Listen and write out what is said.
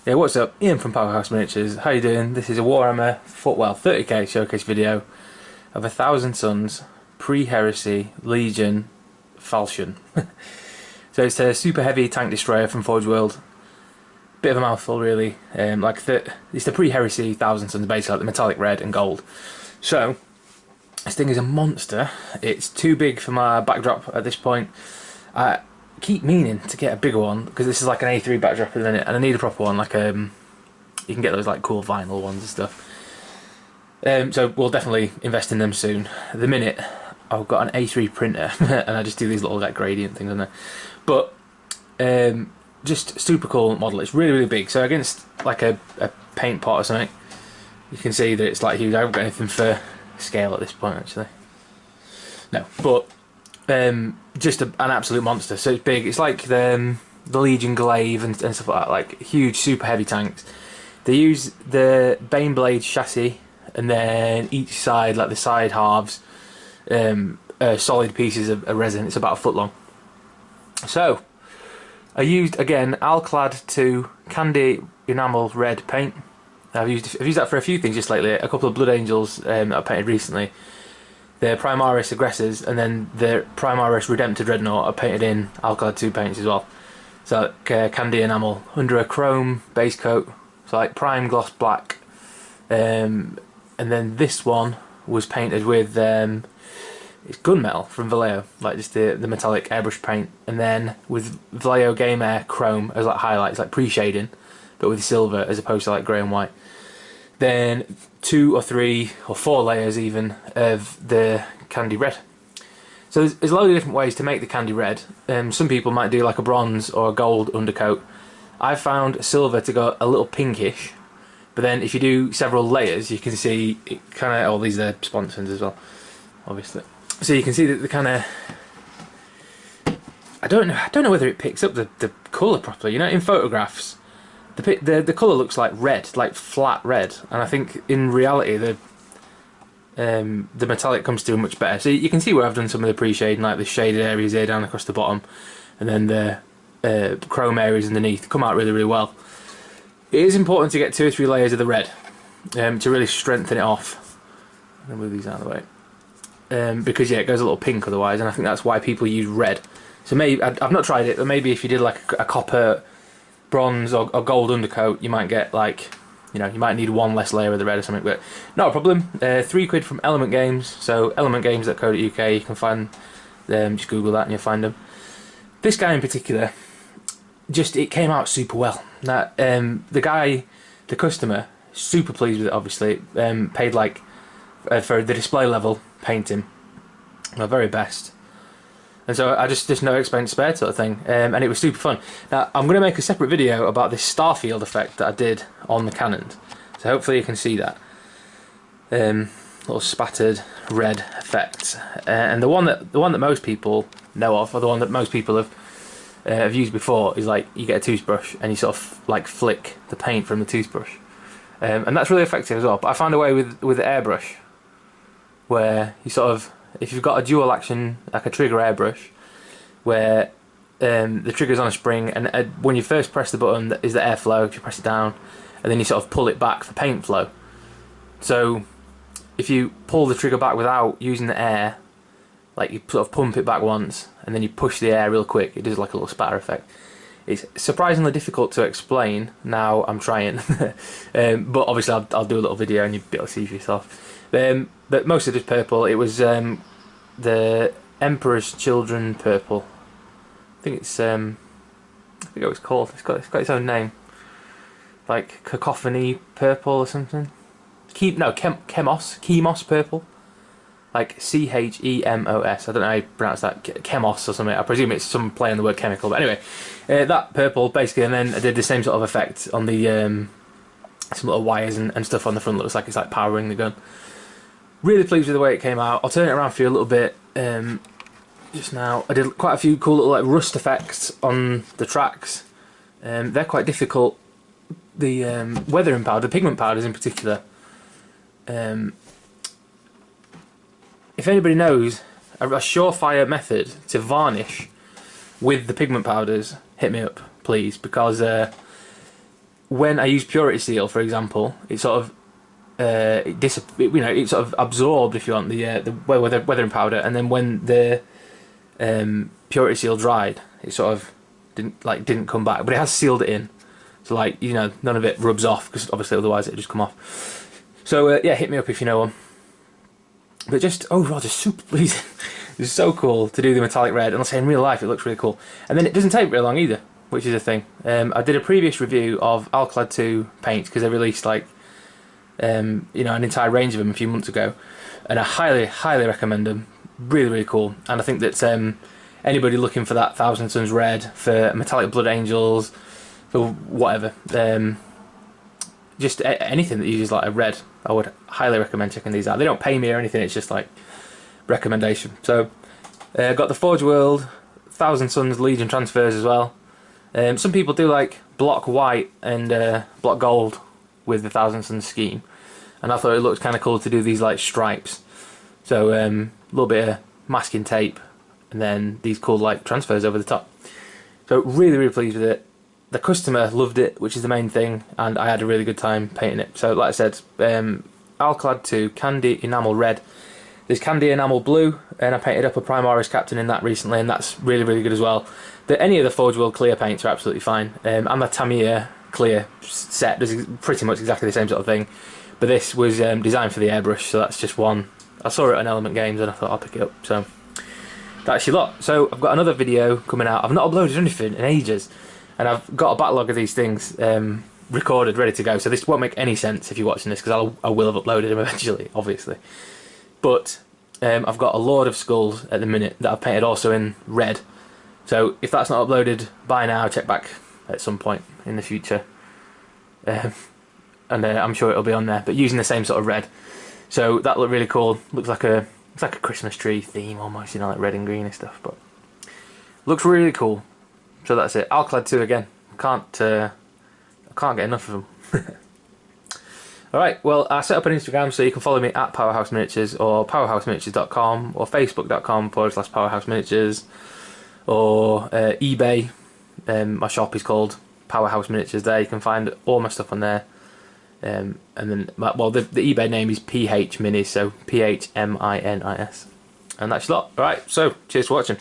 Yeah, what's up? Ian from Powerhouse Miniatures. How you doing? This is a Warhammer Footwell 30k showcase video of 1,000 Suns Pre-Heresy Legion Falchion. So it's a super heavy tank destroyer from Forge World. Bit of a mouthful, really. It's the Pre-Heresy 1,000 Suns, basically like the metallic red and gold. So this thing is a monster. It's too big for my backdrop at this point. I keep meaning to get a bigger one because this is like an A3 backdrop at the minute, and I need a proper one. You can get those like cool vinyl ones and stuff. So we'll definitely invest in them soon. At the minute, I've got an A3 printer, and I just do these little like gradient things on there. But just super cool model. It's really big. So against like a paint pot or something, you can see that it's like huge. I haven't got anything for scale at this point actually. No, but just an absolute monster. So it's big. It's like the Legion Glaive and stuff like that. Like huge, super heavy tanks. They use the Baneblade chassis, and then each side, like the side halves, solid pieces of resin. It's about a foot long. So I used again Alclad 2 Candy Enamel Red paint. I've used that for a few things just lately. A couple of Blood Angels I painted recently. The Primaris Aggressors, and then the Primaris Redemptor Dreadnought are painted in Alclad 2 paints as well. So like, candy enamel under a chrome base coat, so like prime gloss black. And then this one was painted with it's gunmetal from Vallejo, like just the metallic airbrush paint, and then with Vallejo Game Air chrome as like highlights, like pre-shading, but with silver as opposed to like grey and white. Then 2 or 3 or 4 layers even of the candy red. So there's a load of different ways to make the candy red. Some people might do like a bronze or a gold undercoat. I've found silver to go a little pinkish, but then if you do several layers, you can see it kind of. Oh, these are sponsons as well, obviously. So you can see that the kind of. I don't know whether it picks up the colour properly. You know, in photographs, the colour looks like red, like flat red, and I think in reality the metallic comes through much better. So you can see where I've done some of the pre-shading, like the shaded areas here down across the bottom, and then the chrome areas underneath come out really well. It is important to get 2 or 3 layers of the red to really strengthen it off. I'm going to move these out of the way because yeah, it goes a little pink otherwise, and I think that's why people use red. So maybe I've not tried it, but maybe if you did like a copper, bronze or gold undercoat, you might get like, you know, you might need 1 less layer of the red or something, but not a problem. £3 from Element Games, so elementgames.co.uk, you can find them, just Google that and you'll find them. This guy in particular, it came out super well. That the customer, super pleased with it obviously, paid like, for the display level painting, my very best. And so I just no expense spared sort of thing, and it was super fun. Now I'm going to make a separate video about this Starfield effect that I did on the cannons, so hopefully you can see that little spattered red effect. And the one that most people know of, or the one that most people have used before, is like you get a toothbrush and you sort of like flick the paint from the toothbrush, and that's really effective as well. But I found a way with the airbrush where you sort of, if you've got a dual action, like a trigger airbrush, where the trigger's on a spring, and when you first press the button is the airflow, if you press it down, and then you sort of pull it back for paint flow. So if you pull the trigger back without using the air, like you sort of pump it back once, and then you push the air real quick, it does like a little spatter effect. It's surprisingly difficult to explain. Now I'm trying, but obviously I'll do a little video and you'll be able to see for yourself. But most of it is purple. It was the Emperor's Children purple. I think it's I forget what it's called. It's got its own name, like Cacophony purple or something. Chemos purple, like CHEMOS. I don't know how you pronounce that. Chemos or something. I presume it's some play on the word chemical. But anyway, that purple basically, and then I did the same sort of effect on the some little wires and stuff on the front. Looks like it's like powering the gun. Really pleased with the way it came out. I'll turn it around for you a little bit just now. I did quite a few cool little like rust effects on the tracks. They're quite difficult. The weathering powder, the pigment powders in particular. If anybody knows a surefire method to varnish with the pigment powders, hit me up please, because when I use Purity Seal, for example, it sort of it sort of absorbed, if you want, the weathering powder, and then when the Purity Seal dried, it sort of didn't come back, but it has sealed it in, so like, you know, none of it rubs off, because obviously otherwise it'd just come off. So yeah, hit me up if you know one. But just overall, just super pleasing. It's so cool to do the metallic red, and I'll say in real life it looks really cool. And then it doesn't take very long either, which is a thing. I did a previous review of Alclad 2 paints, because they released like you know, an entire range of them a few months ago, and I highly recommend them. Really, really cool. And I think that anybody looking for that Thousand Suns red, for metallic blood angels, for whatever, just anything that uses like a red, I would highly recommend checking these out. They don't pay me or anything, it's just like recommendation. So got the Forge World Thousand Suns Legion transfers as well. Some people do like block white and block gold with the Thousand Suns scheme, and I thought it looked kind of cool to do these like stripes. So a little bit of masking tape, and then these cool like transfers over the top. So really pleased with it. The customer loved it, which is the main thing, and I had a really good time painting it. So like I said, Alclad 2 Candy Enamel Red. There's Candy Enamel Blue, and I painted up a Primaris Captain in that recently, and that's really good as well. Any of the Forge World clear paints are absolutely fine, and the Tamiya clear set does pretty much exactly the same sort of thing, but this was designed for the airbrush, so that's just one. I saw it on Element Games and I thought I'll pick it up, so that's your lot. So I've got another video coming out. I've not uploaded anything in ages, and I've got a backlog of these things recorded, ready to go, so this won't make any sense if you're watching this, because I will have uploaded them eventually, obviously. But I've got a Lord of Skulls at the minute that I've painted also in red, so if that's not uploaded by now, check back at some point in the future, and I'm sure it'll be on there, but using the same sort of red. So that looked really cool. Looks like a Christmas tree theme almost, you know, like red and green and stuff, but looks really cool. So that's it. Alclad 2 again. I can't get enough of them. Alright, well, I set up an Instagram, so you can follow me at Powerhouse Miniatures, or powerhouseminiatures.com, or facebook.com/Powerhouse Miniatures, or eBay. My shop is called Powerhouse Miniatures there. You can find all my stuff on there. And then, well, the eBay name is PH Minis, so PHMINIS. And that's a lot. Alright, so cheers for watching.